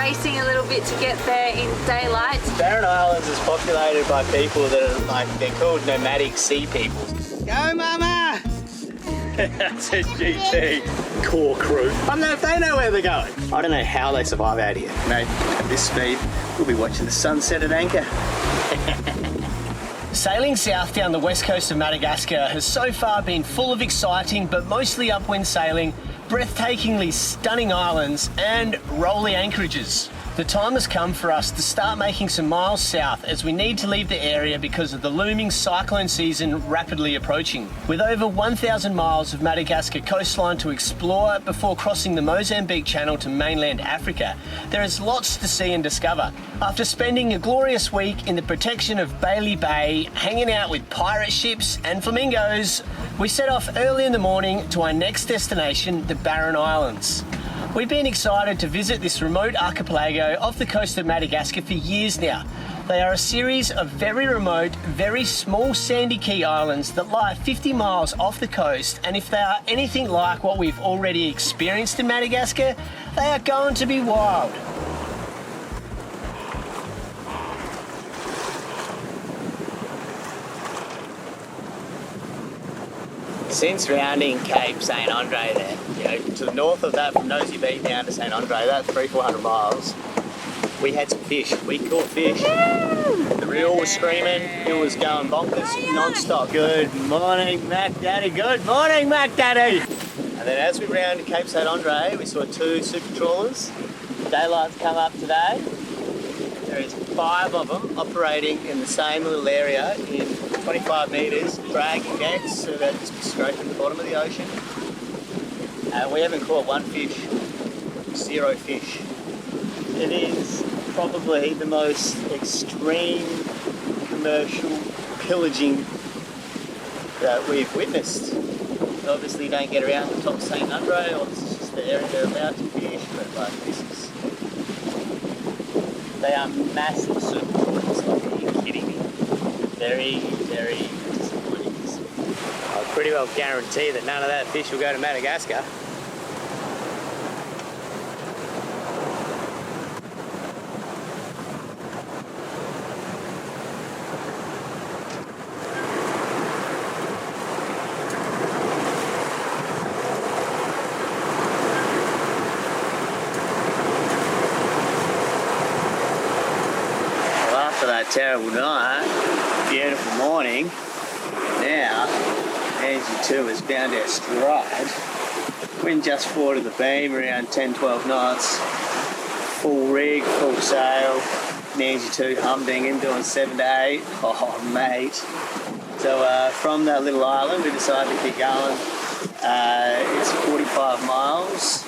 racing a little bit to get there in daylight. Barren Islands is populated by people that are like, they're called nomadic sea people. Go mama! That's a GT core crew. I don't know if they know where they're going. I don't know how they survive out here. Mate, at this speed, we'll be watching the sunset at anchor. Sailing south down the west coast of Madagascar has so far been full of exciting but mostly upwind sailing, breathtakingly stunning islands and rolly anchorages. The time has come for us to start making some miles south as we need to leave the area because of the looming cyclone season rapidly approaching. With over 1,000 miles of Madagascar coastline to explore before crossing the Mozambique Channel to mainland Africa, there is lots to see and discover. After spending a glorious week in the protection of Bailey Bay, hanging out with pirate ships and flamingos, we set off early in the morning to our next destination, the Barren Islands. We've been excited to visit this remote archipelago off the coast of Madagascar for years now. They are a series of very remote, very small sandy key islands that lie 50 miles off the coast, and if they are anything like what we've already experienced in Madagascar, they are going to be wild. Since rounding Cape St Andre there, to the north of that from Nosy Beach down to St Andre, that's 300-400 miles, we had some fish. We caught fish. The reel was screaming, it was going bonkers non-stop. Good morning, Mac Daddy. Good morning, Mac Daddy. And then as we rounded Cape St Andre, we saw 2 super trawlers. Daylight's come up today. There is 5 of them operating in the same little area in 25 metres, dragging nets so that it's scraping the bottom of the ocean. And we haven't caught 1 fish, 0 fish. It is probably the most extreme commercial pillaging that we've witnessed. Obviously, you don't get around the top of St Andre, or this is just the area they're allowed to fish, but like this is. They are massive super trawlers, like, are you kidding me? Very, very disappointing. I'll pretty well guarantee that none of that fish will go to Madagascar. That terrible night, beautiful morning. Now, Nandji 2 has found our stride. Wind just forward of the beam, around 10-12 knots. Full rig, full sail. Nandji 2 humdinging, doing 7 to 8. Oh, mate. So from that little island, we decided to keep going. It's 45 miles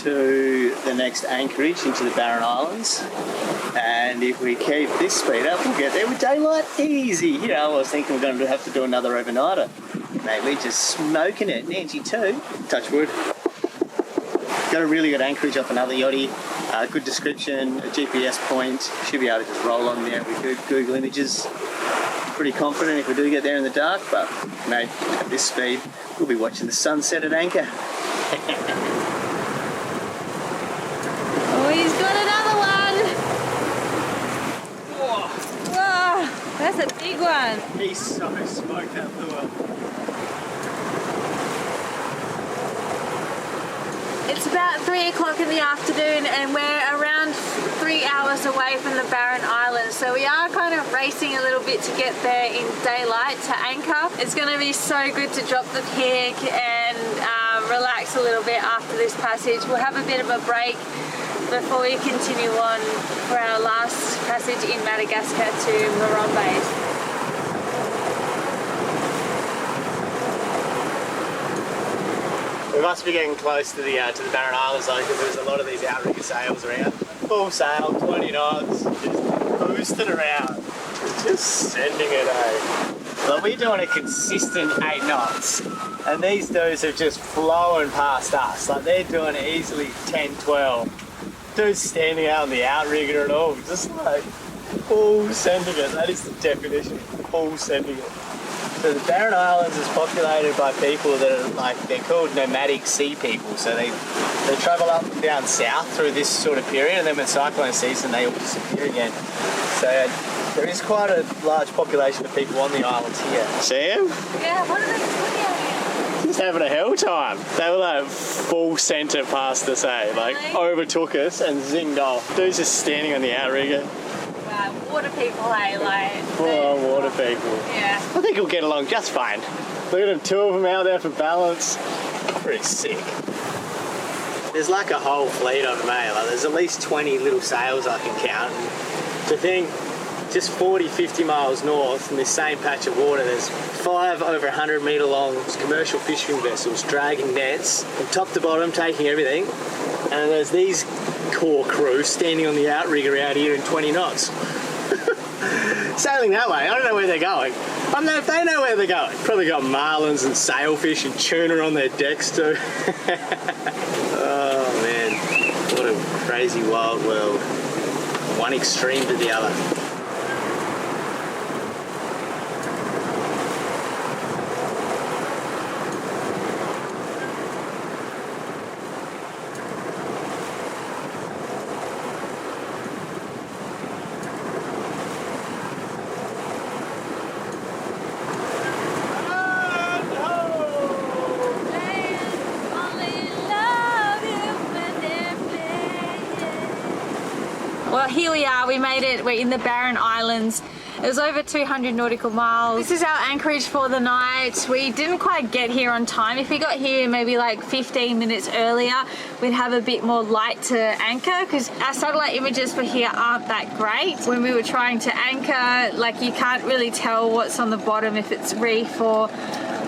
to the next anchorage into the Barren Islands. And if we keep this speed up, we'll get there with daylight easy. I was thinking we're going to have to do another overnighter. Mate, we're just smoking it. Nandji 2, touch wood. Got a really good anchorage off another yachty. Good description, a GPS point. Should be able to just roll on there with Google Images. Pretty confident if we do get there in the dark, but mate, at this speed, we'll be watching the sunset at anchor. Oh, he's got another one! Whoa! Whoa, that's a big one. He's so smoked that lure. It's about 3 o'clock in the afternoon and we're around 3 hours away from the Barren Islands, so we are kind of racing a little bit to get there in daylight to anchor. It's going to be so good to drop the pig and relax a little bit after this passage. We'll have a bit of a break before we continue on for our last passage in Madagascar to Morombe. We must be getting close to the Barren Islands though, because there's a lot of these outrigger sails around. Full sail, 20 knots, just boosting around, just sending it, eh? But we're doing a consistent 8 knots, and these dudes have just flown past us. Like they're doing easily 10, 12. Dude's standing out on the outrigger and all, just like full sending it. That is the definition, full sending it. So the Barren Islands is populated by people that are like, they're called nomadic sea people. So they They travel up and down south through this sort of period, and then when cyclone season they all disappear again. So there is quite a large population of people on the islands here. See them? Yeah, what are they doing out here? Just having a hell time. They were like full centre past us, like overtook us and zinged off. Dude's just standing on the outrigger. Wow, water people, hey, like... Poor water people. Yeah. I think we'll get along just fine. Look at them, 2 of them out there for balance. Pretty sick. There's like a whole fleet of them, like there's at least 20 little sails I can count. And to think, just 40, 50 miles north in this same patch of water, there's 5 over 100 metre long commercial fishing vessels dragging nets from top to bottom, taking everything. And there's these core crew standing on the outrigger out here in 20 knots. Sailing that way, I don't know where they're going. I don't know if they know where they're going. Probably got marlins and sailfish and tuna on their decks too. Oh man, what a crazy wild world. One extreme to the other. Well, here we are, we made it, we're in the Barren Islands. It was over 200 nautical miles. This is our anchorage for the night. We didn't quite get here on time. If we got here maybe like 15 minutes earlier, we'd have a bit more light to anchor because our satellite images for here aren't that great. When we were trying to anchor, like you can't really tell what's on the bottom, if it's reef or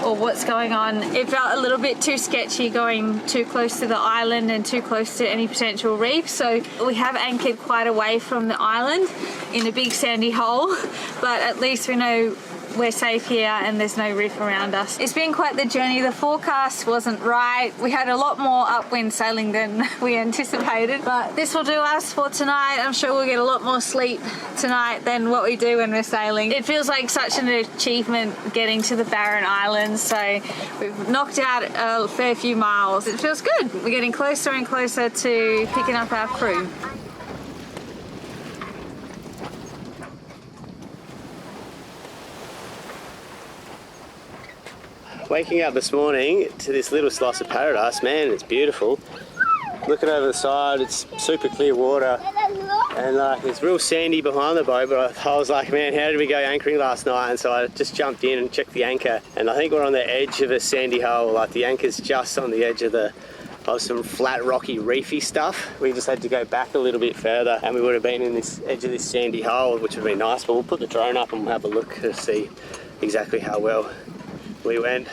what's going on. It felt a little bit too sketchy going too close to the island and too close to any potential reef. So we have anchored quite away from the island in a big sandy hole, but at least we know we're safe here and there's no reef around us. It's been quite the journey. The forecast wasn't right. We had a lot more upwind sailing than we anticipated, but this will do us for tonight. I'm sure we'll get a lot more sleep tonight than what we do when we're sailing. It feels like such an achievement getting to the Barren Islands, so we've knocked out a fair few miles. It feels good. We're getting closer and closer to picking up our crew. Waking up this morning to this little slice of paradise, man, it's beautiful. Looking over the side, it's super clear water and like it's real sandy behind the boat, but I was like, man, how did we go anchoring last night? And so I just jumped in and checked the anchor, and I think we're on the edge of a sandy hole. Like the anchor's just on the edge of some flat rocky reefy stuff. We just had to go back a little bit further and we would have been in this edge of this sandy hole, which would be nice, but we'll put the drone up and we'll have a look to see exactly how well we went.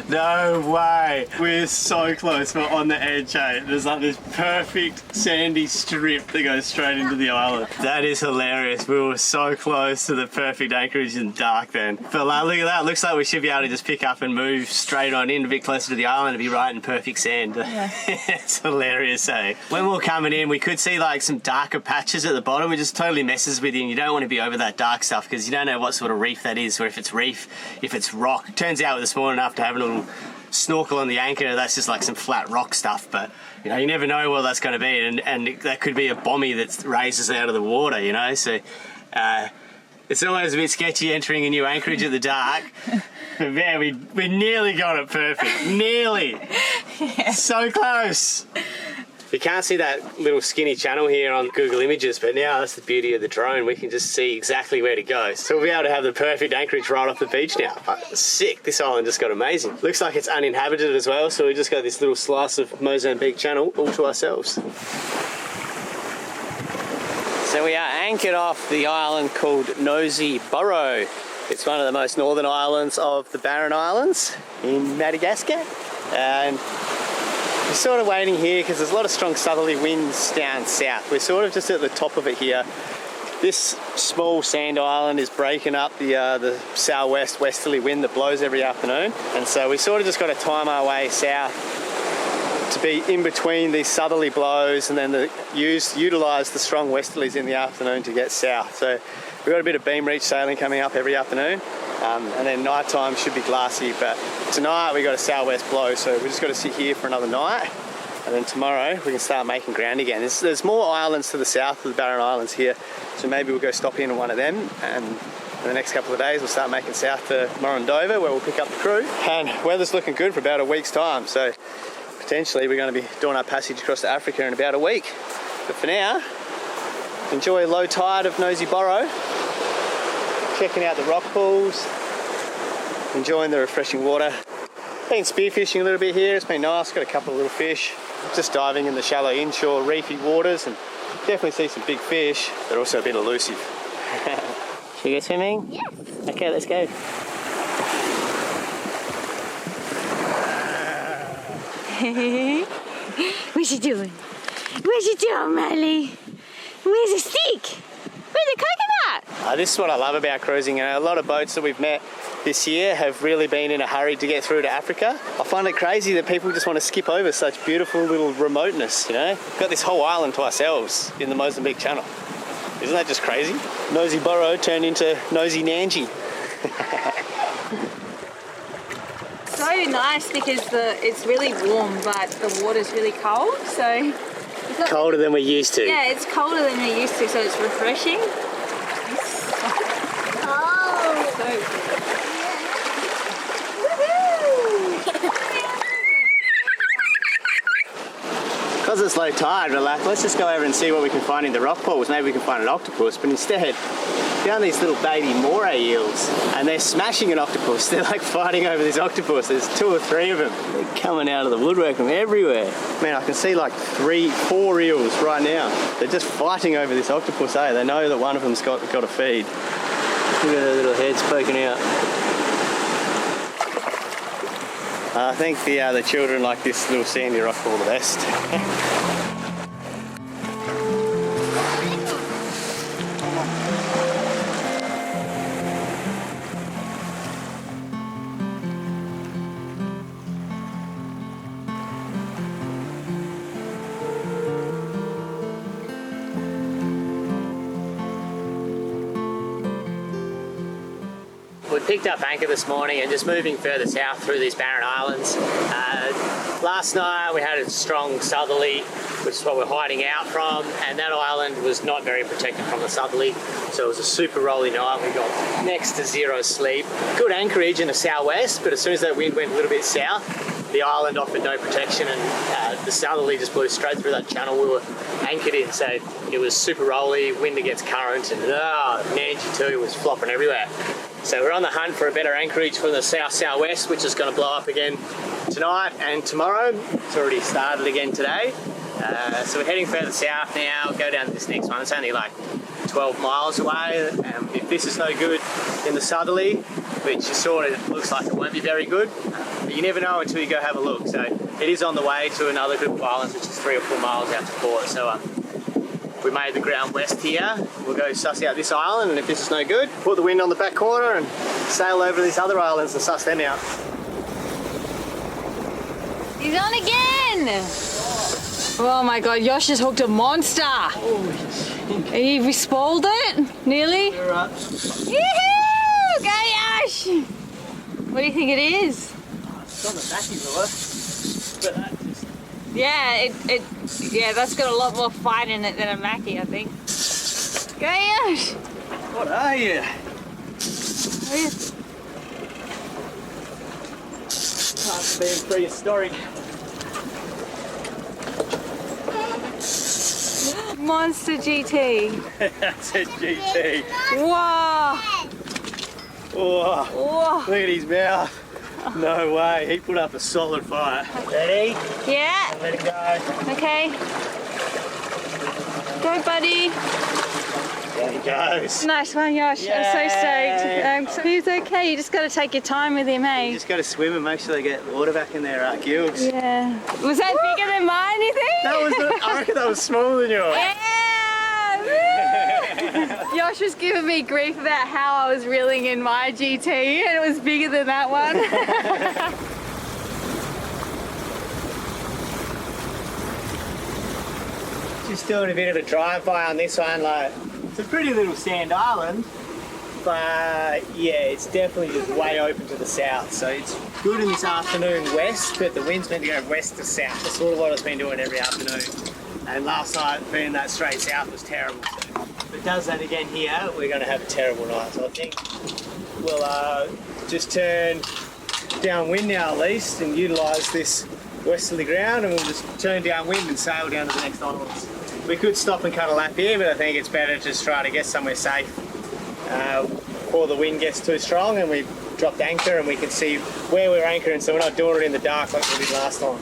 No way. We're so close. We're on the edge, eh? There's like this perfect sandy strip that goes straight into the island. That is hilarious. We were so close to the perfect anchorage in dark then. But like, look at that. Looks like we should be able to just pick up and move straight on in a bit closer to the island and be right in perfect sand. Yeah. It's hilarious, eh? When we were coming in, we could see like some darker patches at the bottom. It just totally messes with you, and you don't want to be over that dark stuff because you don't know what sort of reef that is, or if it's reef, if it's rock. Turns out this morning after having a little snorkel on the anchor, that's just like some flat rock stuff, but you know, you never know what that's going to be, and that could be a bommy that raises out of the water, you know, so it's always a bit sketchy entering a new anchorage at the dark. But man, we nearly got it perfect. Nearly. Yeah. So close. You can't see that little skinny channel here on Google Images, but now that's the beauty of the drone. We can just see exactly where to go. So we'll be able to have the perfect anchorage right off the beach now. Sick, this island just got amazing. Looks like it's uninhabited as well, so we just got this little slice of Mozambique channel all to ourselves. So we are anchored off the island called Nosy Burrow. It's one of the most northern islands of the Barren Islands in Madagascar. And we're sort of waiting here because there's a lot of strong southerly winds down south. We're sort of just at the top of it here. This small sand island is breaking up the southwest westerly wind that blows every afternoon. And so we sort of just got to time our way south to be in between these southerly blows and then utilise the strong westerlies in the afternoon to get south. So we've got a bit of beam reach sailing coming up every afternoon. and then night time should be glassy, but tonight we got a southwest blow, so we just got to sit here for another night, and then tomorrow we can start making ground again. There's more islands to the south of the Barren Islands here, so maybe we'll go stop in on one of them, and in the next couple of days we'll start making south to Morondova, where we'll pick up the crew. And weather's looking good for about a week's time, so potentially we're going to be doing our passage across to Africa in about a week. But for now, enjoy low tide of Nosy Burrow, checking out the rock pools, enjoying the refreshing water. Been spearfishing a little bit here, it's been nice, got a couple of little fish. Just diving in the shallow inshore reefy waters, and definitely see some big fish. They're also a bit elusive. Should we go swimming? Yes. Okay, let's go. What's she doing? What's she doing, Miley? Where's the stick? Where's the coconut? This is what I love about cruising. A lot of boats that we've met this year have really been in a hurry to get through to Africa. I find it crazy that people just want to skip over such beautiful little remoteness, you know? We've got this whole island to ourselves in the Mozambique Channel. Isn't that just crazy? Nosy Burrow turned into Nosy Nandji. So nice because it's really warm, but the water's really cold. So Colder than we're used to. yeah, it's colder than we're used to, so it's refreshing. Oh. So good. Because it's low tide, we're like, let's just go over and see what we can find in the rock pools. Maybe we can find an octopus, but instead, found these little baby moray eels, and they're smashing an octopus. They're like fighting over this octopus. There's 2 or 3 of them. They're coming out of the woodwork from everywhere. Man, I can see like 3, 4 eels right now. They're just fighting over this octopus, eh? They know that one of them's got a feed. Look at their little heads poking out. I think the children like this little sandy rock pool the best. We picked up anchor this morning and just moving further south through these barren islands. Last night we had a strong southerly, which is what we're hiding out from, and that island was not very protected from the southerly, so it was a super rolly night. We got next to zero sleep. Good anchorage in the southwest, but as soon as that wind went a little bit south, the island offered no protection, and the southerly just blew straight through that channel we were anchored in, so it was super rolly, wind against current, and Nandji too was flopping everywhere. So we're on the hunt for a better anchorage from the south-southwest, which is going to blow up again tonight and tomorrow. It's already started again today. So we're heading further south now. We'll go down to this next one. It's only like 12 miles away. If this is no good in the southerly, which sort of looks like it won't be very good, but you never know until you go have a look. So it is on the way to another group of islands, which is 3 or 4 miles out to port. So we made the ground west here. We'll go suss out this island, and if this is no good, put the wind on the back corner and sail over to these other islands and suss them out. He's on again! Oh my god, Yosh just hooked a monster! We spoiled it, nearly. All right. Yoo-hoo! Go Yosh! What do you think it is? It's on the backy lure, but that just... Yeah, that's got a lot more fight in it than a Mackie, I think. Go Yosh! What are you? Can't be prehistoric. Monster GT. That's a GT. Wow! Oh, Whoa! look at his mouth. No way, he put up a solid fight. Ready? Yeah. Let him go. Okay. Go, buddy. There he goes. Nice one, Yosh. Yay. I'm so stoked. He's okay. You just got to take your time with him, eh? You just got to swim and make sure they get water back in their gills. Yeah. Was that bigger than mine, you think? That was, I reckon that was smaller than yours. Yeah! Yosh was giving me grief about how I was reeling in my GT and it was bigger than that one. Just doing a bit of a drive-by on this one. Like, it's a pretty little sand island, yeah, it's definitely just way open to the south. So it's good in this afternoon west, but the wind's meant to go west to south. That's sort of what it's been doing every afternoon. And last night, being that straight south was terrible. So if it does that again here, we're going to have a terrible night. So I think we'll just turn downwind now at least and utilise this westerly ground, and we'll just turn downwind and sail down to the next islands. We could stop and cut a lap here, but I think it's better to just try to get somewhere safe before the wind gets too strong and we dropped anchor and we can see where we're anchoring, so we're not doing it in the dark like we did last time.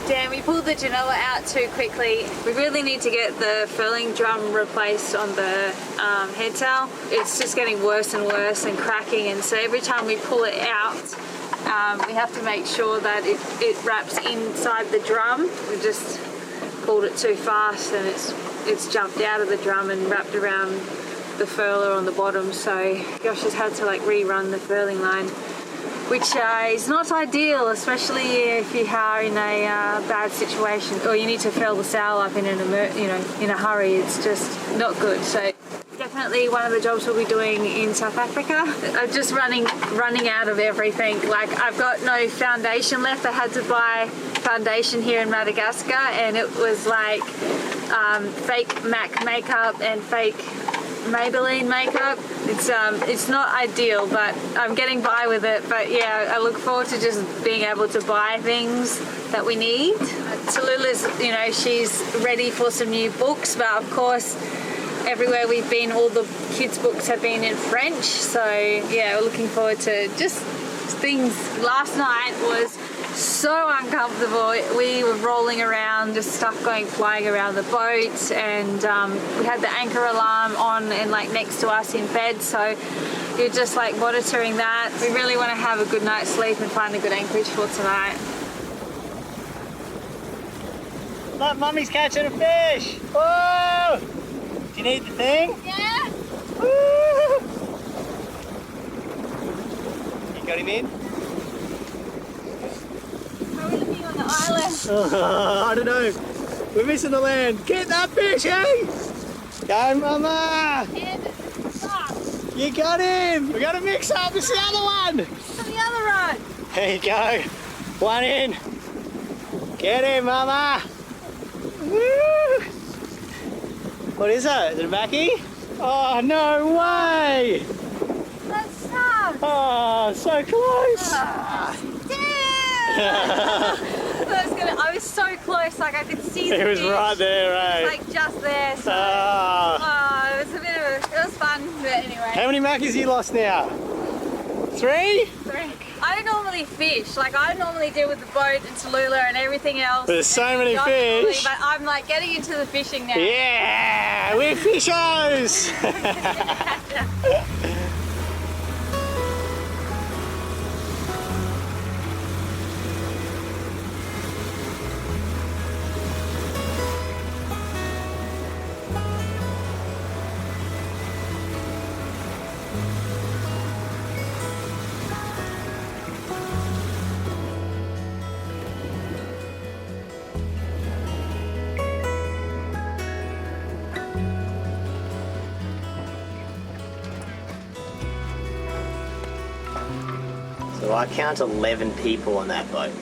Dan, we pulled the Genoa out too quickly. We really need to get the furling drum replaced on the head sail. It's just getting worse and worse and cracking, and so every time we pull it out, we have to make sure that it wraps inside the drum. We just pulled it too fast and it's jumped out of the drum and wrapped around the furler on the bottom, so Josh has had to like rerun the furling line, which is not ideal, especially if you are in a bad situation or you need to furl the sail up in in a hurry. It's just not good. So definitely one of the jobs we'll be doing in South Africa. I'm just running out of everything. Like, I've got no foundation left. I had to buy foundation here in Madagascar, and it was like fake MAC makeup and fake Maybelline makeup. It's not ideal, but I'm getting by with it. But yeah, I look forward to just being able to buy things that we need. Tallulah, she's ready for some new books, but of course everywhere we've been, all the kids' books have been in French. So yeah, we're looking forward to just things. Last night was so uncomfortable. We were rolling around, just stuff flying around the boat, and we had the anchor alarm on and like next to us in bed, so you're just like monitoring that. We really want to have a good night's sleep and find a good anchorage for tonight. Look, Mummy's catching a fish! Whoa! Do you need the thing? Yeah. Woo! You got him in? How are we looking on the island? I don't know. We're missing the land. Get that fish, eh? Go, Mama! You got him! We got a mix up. It's the other one. The other one. There you go. One in. Get him, Mama! Woo! What is that? Is it a mackie? Oh, no way! That's sucks. Oh, so close! I was so close, like I could see the It was fish. right there, eh? Like just there, so it was it was fun, but anyway. How many mackies you lost now? 3? I don't normally fish, like I normally deal with the boat and Tallulah and everything else. There's so many fish. But I'm like getting into the fishing now. Yeah, we're fishers! So I count 11 people on that boat.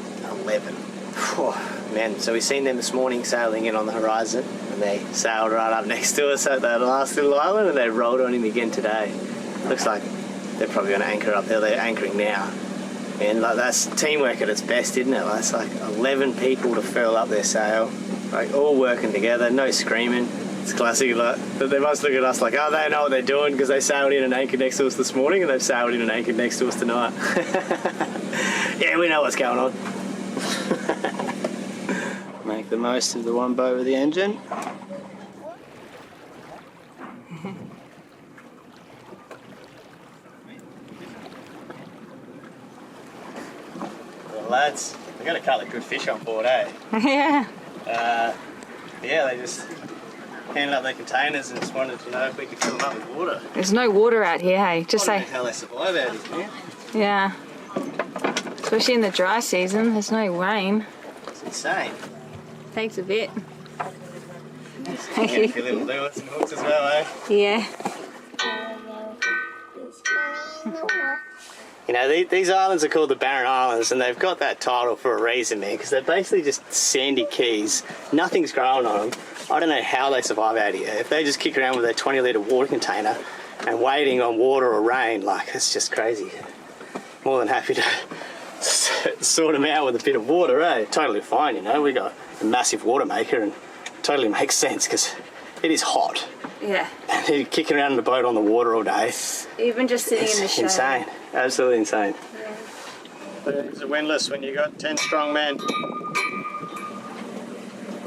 11. Whew, man, so we've seen them this morning sailing in on the horizon, and they sailed right up next to us at that last little island, and they rolled on in again today. Looks like they're probably going to anchor up there. They're anchoring now. And like, that's teamwork at its best, isn't it? That's like 11 people to furl up their sail, like all working together, no screaming. It's classic. Like, they must look at us like, oh, they know what they're doing because they sailed in and anchored next to us this morning, and they've sailed in and anchored next to us tonight. Yeah, we know what's going on. Make the most of the one boat with the engine. Well, lads, we got a couple of good fish on board, eh? Yeah. Yeah, they just handed up their containers and just wanted to know if we could fill them up with water. There's no water out here, hey? Just I say. don't know how they survive out here. Yeah. So Especially in the dry season, there's no rain. It's insane. Takes a bit. Thank you. A little lure, some hooks as well, eh? Yeah. You know, these islands are called the Barren Islands, and they've got that title for a reason, man, because they're basically just sandy keys. Nothing's growing on them. I don't know how they survive out here. If they just kick around with their 20-litre water container and waiting on water or rain, like, it's just crazy. More than happy to sort them out with a bit of water, eh? Totally fine, you know. We got a massive water maker, and it totally makes sense because it is hot. Yeah. And you're kicking around in the boat on the water all day. Even just sitting in the shade. Insane. Absolutely insane. Yeah. But it's windless when you got 10 strong men.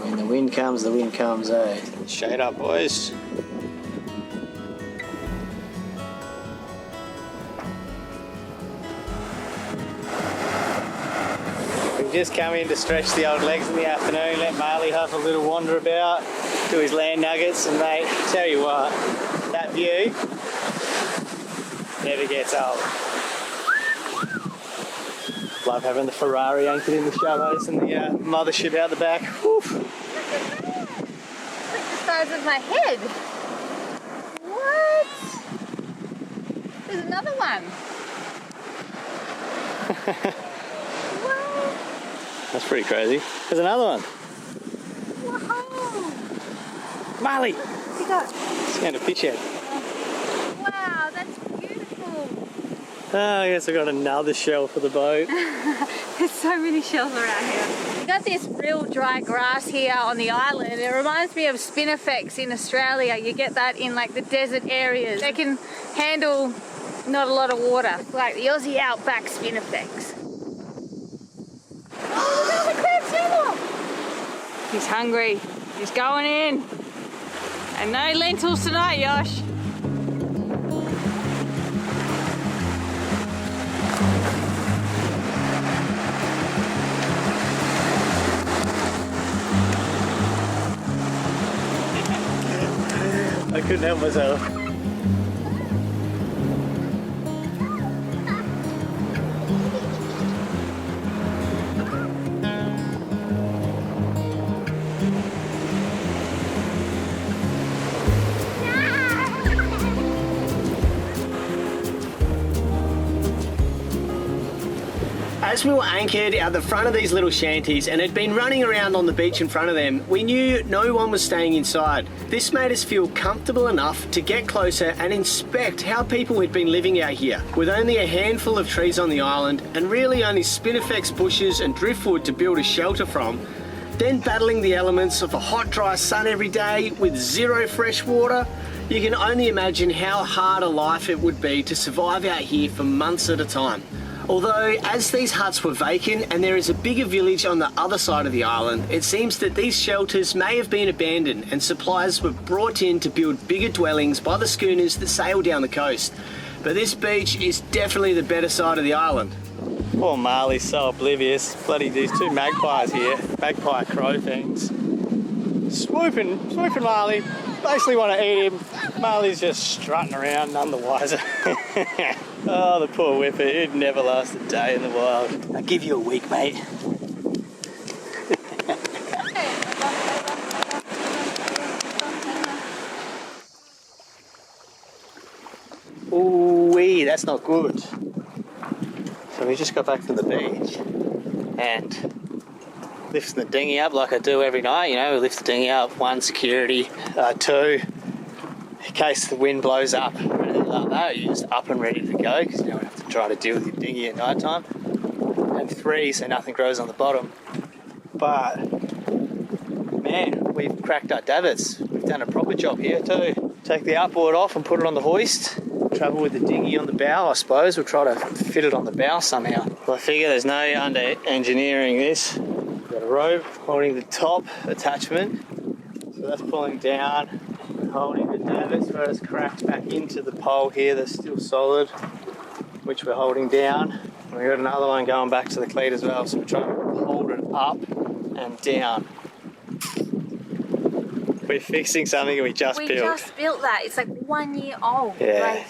When the wind comes, eh? Shade up, boys. We've just come in to stretch the old legs in the afternoon, let Marley have a little wander about, do his land nuggets, and mate, tell you what, that view never gets old. Love having the Ferrari anchored in the shallows and the mothership out the back. Whew. Look the size of my head. What? There's another one. What? That's pretty crazy. There's another one. Whoa. Marley! You got. Stand a pitch head. Wow, that's beautiful. Oh, I guess I got another shell for the boat. There's so many shells around here. We got this real dry grass here on the island. It reminds me of spinifex in Australia. You get that in like the desert areas. They can handle not a lot of water. It's like the Aussie outback spinifex. Oh, look at the crab channel! He's hungry. He's going in. And no lentils tonight, Yosh. I couldn't help myself. As we were anchored out the front of these little shanties and had been running around on the beach in front of them, we knew no one was staying inside. This made us feel comfortable enough to get closer and inspect how people had been living out here. With only a handful of trees on the island and really only spinifex bushes and driftwood to build a shelter from, then battling the elements of a hot, dry sun every day with zero fresh water, you can only imagine how hard a life it would be to survive out here for months at a time. Although, as these huts were vacant and there is a bigger village on the other side of the island, it seems that these shelters may have been abandoned and supplies were brought in to build bigger dwellings by the schooners that sail down the coast. But this beach is definitely the better side of the island. Poor Marley's so oblivious. Bloody these two magpies here, magpie crow things. Swooping Marley. Basically want to eat him. Marley's just strutting around, none the wiser. Oh, the poor whippet. He'd never last a day in the wild. I'll give you a week, mate. Ooh-wee, that's not good. So we just got back from the beach and lifting the dinghy up like I do every night. You know, we lift the dinghy up, 1, security, 2, in case the wind blows up or anything like that, you're just up and ready to go because you don't have to try to deal with your dinghy at night time. And 3, so nothing grows on the bottom. But man, we've cracked our davits. We've done a proper job here too. Take the outboard off and put it on the hoist. Travel with the dinghy on the bow, I suppose. We'll try to fit it on the bow somehow. Well, I figure there's no under-engineering this. We've got a rope holding the top attachment. So that's pulling down, holding the davits where it's cracked back into the pole here. They're still solid, which we're holding down. And we've got another one going back to the cleat as well. So we're trying to hold it up and down. We're fixing something we just built. We just built that. It's like 1 year old. Yeah. Like,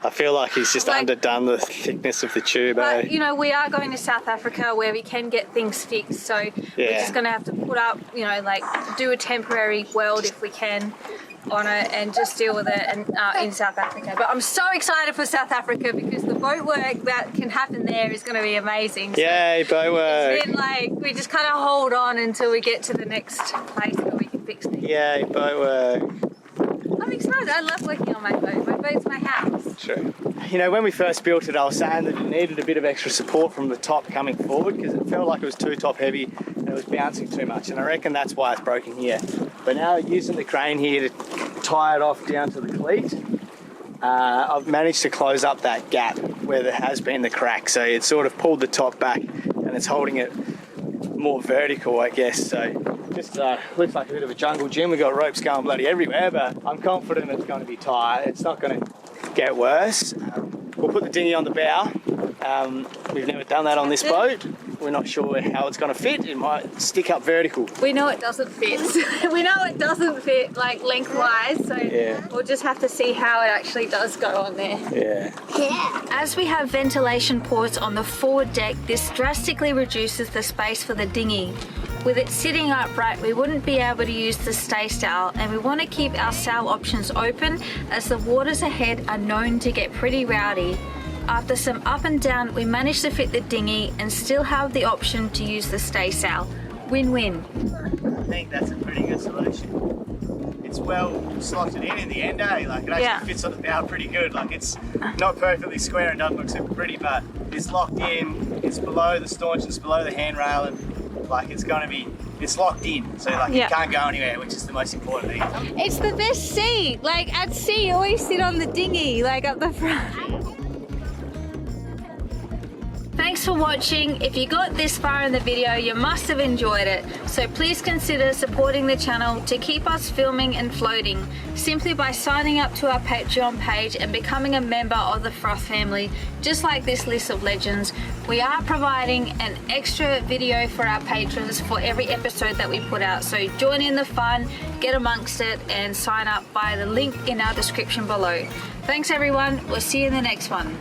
I feel like he's just underdone the thickness of the tube. But, you know, we are going to South Africa where we can get things fixed, so we're just going to have to put up, you know, like do a temporary weld if we can on it and just deal with it in South Africa. But I'm so excited for South Africa because the boat work that can happen there is going to be amazing. So yay, boat work. it's been like, we just kind of hold on until we get to the next place where we can fix things. Yay, boat work. I'm excited. I love working on my boat. My boat's my house. True. You know, when we first built it, I was saying that it needed a bit of extra support from the top coming forward because it felt like it was too top heavy and it was bouncing too much, and I reckon that's why it's broken here. But now using the crane here to tie it off down to the cleat, I've managed to close up that gap where there has been the crack, so it sort of pulled the top back and it's holding it more vertical, I guess. So just looks like a bit of a jungle gym. We've got ropes going bloody everywhere, but I'm confident it's going to be tight. It's not going to get worse. We'll put the dinghy on the bow. We've never done that on this boat. We're not sure how it's going to fit. It might stick up vertical. We know it doesn't fit. We know it doesn't fit like lengthwise, so we'll just have to see how it actually does go on there. Yeah. As we have ventilation ports on the forward deck, this drastically reduces the space for the dinghy. With it sitting upright, we wouldn't be able to use the stay sail, and we want to keep our sail options open as the waters ahead are known to get pretty rowdy. After some up and down, we managed to fit the dinghy and still have the option to use the stay sail. Win-win. I think that's a pretty good solution. It's well slotted in the end, eh? Like it actually fits on the bow pretty good. Like it's not perfectly square and doesn't look super pretty, but it's locked in. It's below the staunch, it's below the handrail, and like it's locked in. So like you can't go anywhere, which is the most important thing. It's the best seat. Like at sea, you always sit on the dinghy, like up the front. Thanks for watching. If you got this far in the video, you must have enjoyed it. So please consider supporting the channel to keep us filming and floating simply by signing up to our Patreon page and becoming a member of the Froth family. Just like this list of legends, we are providing an extra video for our patrons for every episode that we put out. So join in the fun, get amongst it, and sign up via the link in our description below. Thanks everyone. We'll see you in the next one.